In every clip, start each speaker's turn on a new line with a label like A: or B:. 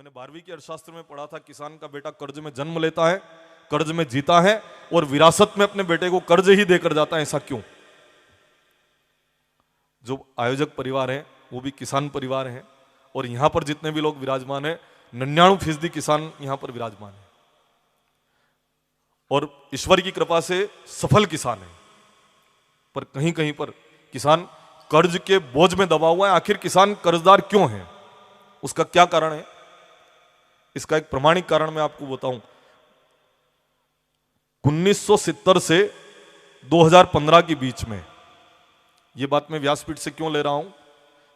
A: मैंने 12वीं के अर्थशास्त्र में पढ़ा था, किसान का बेटा कर्ज में जन्म लेता है, कर्ज में जीता है और विरासत में अपने बेटे को कर्ज ही देकर जाता है। ऐसा क्यों? जो आयोजक परिवार है वो भी किसान परिवार है और यहां पर जितने भी लोग विराजमान है 99% किसान यहां पर विराजमान है और ईश्वर की कृपा से सफल किसान है। पर कहीं कहीं पर किसान कर्ज के बोझ में दबा हुआ है। आखिर किसान कर्जदार क्यों है? उसका क्या कारण है? इसका एक प्रमाणिक कारण मैं आपको बताऊं। 1970 से 2015 के बीच में, यह बात मैं व्यासपीठ से क्यों ले रहा हूं?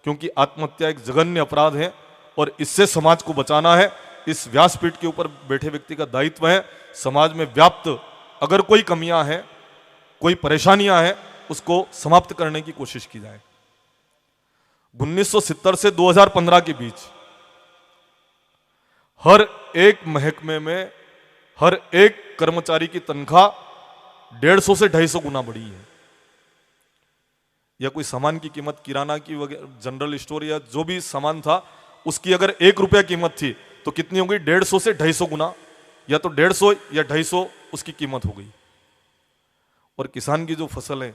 A: क्योंकि आत्महत्या एक जघन्य अपराध है और इससे समाज को बचाना है। इस व्यासपीठ के ऊपर बैठे व्यक्ति का दायित्व है समाज में व्याप्त अगर कोई कमियां हैं, कोई परेशानियां हैं, उसको समाप्त करने की कोशिश की जाए। 1970 से 2015 के बीच हर एक महकमे में हर एक कर्मचारी की तनख्वाह 150 से 250 गुना बढ़ी है। या कोई सामान की कीमत, किराना की वगैरह, जनरल स्टोर या जो भी सामान था, उसकी अगर 1 रुपया कीमत थी तो कितनी हो गई? 150 से 250 गुना, या तो 150 या 250 उसकी कीमत हो गई। और किसान की जो फसल है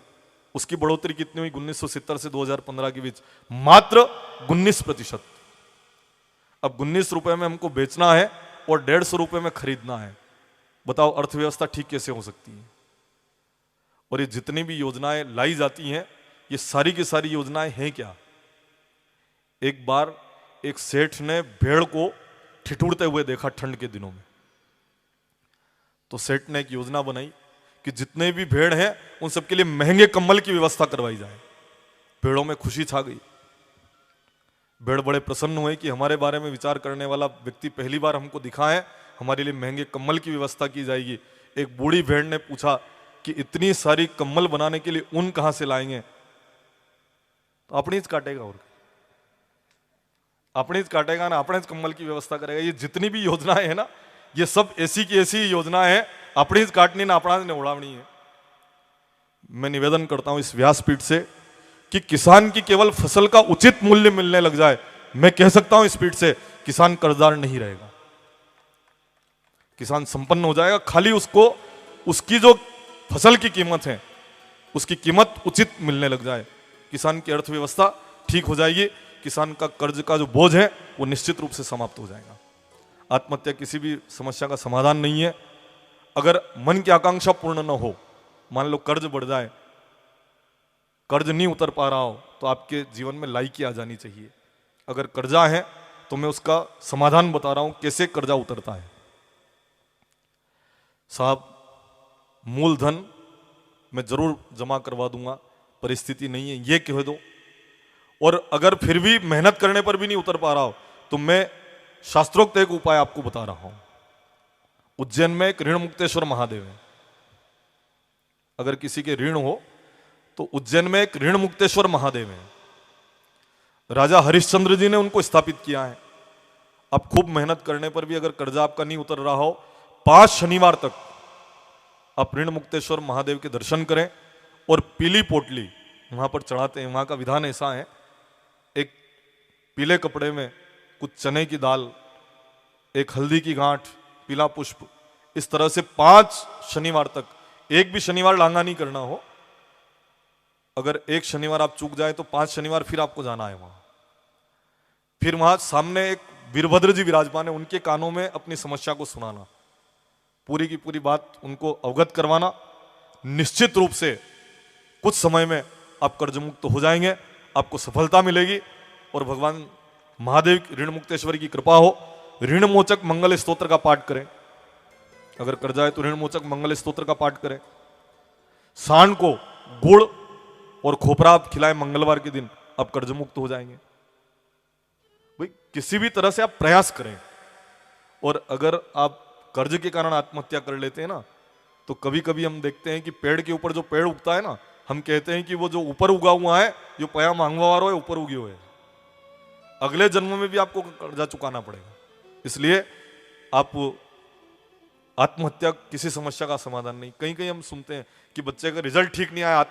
A: उसकी बढ़ोतरी कितनी हुई 1970 से 2015 के बीच? मात्र 19%। अब 19 रुपए में हमको बेचना है और 150 रुपए में खरीदना है। बताओ अर्थव्यवस्था ठीक कैसे हो सकती है? और ये जितनी भी योजनाएं लाई जाती हैं, ये सारी की सारी योजनाएं हैं क्या? एक बार एक सेठ ने भेड़ को ठिठुरते हुए देखा ठंड के दिनों में, तो सेठ ने एक योजना बनाई कि जितने भी भेड़ हैं उन सबके लिए महंगे कंबल की व्यवस्था करवाई जाए। भेड़ों में खुशी छा गई। भेड़ बड़े प्रसन्न हुए कि हमारे बारे में विचार करने वाला व्यक्ति पहली बार हमको दिखा है, हमारे लिए महंगे कंबल की व्यवस्था की जाएगी। एक बूढ़ी भेड़ ने पूछा कि इतनी सारी कंबल बनाने के लिए ऊन कहां से लाएंगे? तो अपनी ही काटेगा, और अपनी ही काटेगा ना, अपने कंबल की व्यवस्था करेगा। ये जितनी भी योजनाएं है ना, ये सब ऐसी की ऐसी योजना है, अपनी ही काटनी ना अपना ने उड़ावनी है। मैं निवेदन करता हूं इस व्यासपीठ से कि किसान की केवल फसल का उचित मूल्य मिलने लग जाए, मैं कह सकता हूं इस पीठ से, किसान कर्जदार नहीं रहेगा, किसान संपन्न हो जाएगा। खाली उसको उसकी जो फसल की कीमत है उसकी कीमत उचित मिलने लग जाए, किसान की अर्थव्यवस्था ठीक हो जाएगी, किसान का कर्ज का जो बोझ है वो निश्चित रूप से समाप्त हो जाएगा। आत्महत्या किसी भी समस्या का समाधान नहीं है। अगर मन की आकांक्षा पूर्ण न हो, मान लो कर्ज बढ़ जाए, कर्ज नहीं उतर पा रहा हो, तो आपके जीवन में लाइकी आ जानी चाहिए। अगर कर्जा है तो मैं उसका समाधान बता रहा हूं कैसे कर्जा उतरता है। साहब, मूलधन मैं जरूर जमा करवा दूंगा, परिस्थिति नहीं है ये कह दो, और अगर फिर भी मेहनत करने पर भी नहीं उतर पा रहा हो तो मैं शास्त्रोक्त एक उपाय आपको बता रहा हूं। उज्जैन में एक ऋण मुक्तेश्वर महादेव है। अगर किसी के ऋण हो तो उज्जैन में एक ऋण मुक्तेश्वर महादेव है। राजा हरिश्चंद्र जी ने उनको स्थापित किया है। अब खूब मेहनत करने पर भी अगर कर्जा आपका नहीं उतर रहा हो, 5 शनिवार तक आप ऋण मुक्तेश्वर महादेव के दर्शन करें और पीली पोटली वहां पर चढ़ाते हैं। वहां का विधान ऐसा है, एक पीले कपड़े में कुछ चने की दाल, एक हल्दी की गांठ, पीला पुष्प, इस तरह से 5 शनिवार तक, एक भी शनिवार लांगा नहीं करना हो। अगर एक शनिवार आप चूक जाए तो 5 शनिवार फिर आपको जाना है वहां। फिर वहां सामने एक वीरभद्र जी विराजमान है, उनके कानों में अपनी समस्या को सुनाना, पूरी की पूरी बात उनको अवगत करवाना। निश्चित रूप से कुछ समय में आप कर्ज मुक्त हो जाएंगे, आपको सफलता मिलेगी और भगवान महादेव ऋण मुक्तेश्वर की कृपा हो। ऋण मोचक मंगल स्तोत्र का पाठ करें। अगर कर्जा है तो ऋण मोचक मंगल स्तोत्र का पाठ करें। सांड को गुड़ और खोपरा आप खिलाएं मंगलवार के दिन, आप कर्ज मुक्त हो जाएंगे। भाई किसी भी तरह से आप प्रयास करें। और अगर आप कर्ज के कारण आत्महत्या कर लेते हैं ना, तो कभी कभी हम देखते हैं कि पेड़ के ऊपर जो पेड़ उगता है ना, हम कहते हैं कि वो जो ऊपर उगा हुआ है, जो पया मांगवा वारो है, ऊपर उगे हुए है, अगले जन्म में भी आपको कर्जा चुकाना पड़ेगा। इसलिए आप आत्महत्या किसी समस्या का समाधान नहीं। कहीं कहीं हम सुनते हैं कि बच्चे का रिजल्ट ठीक नहीं आया,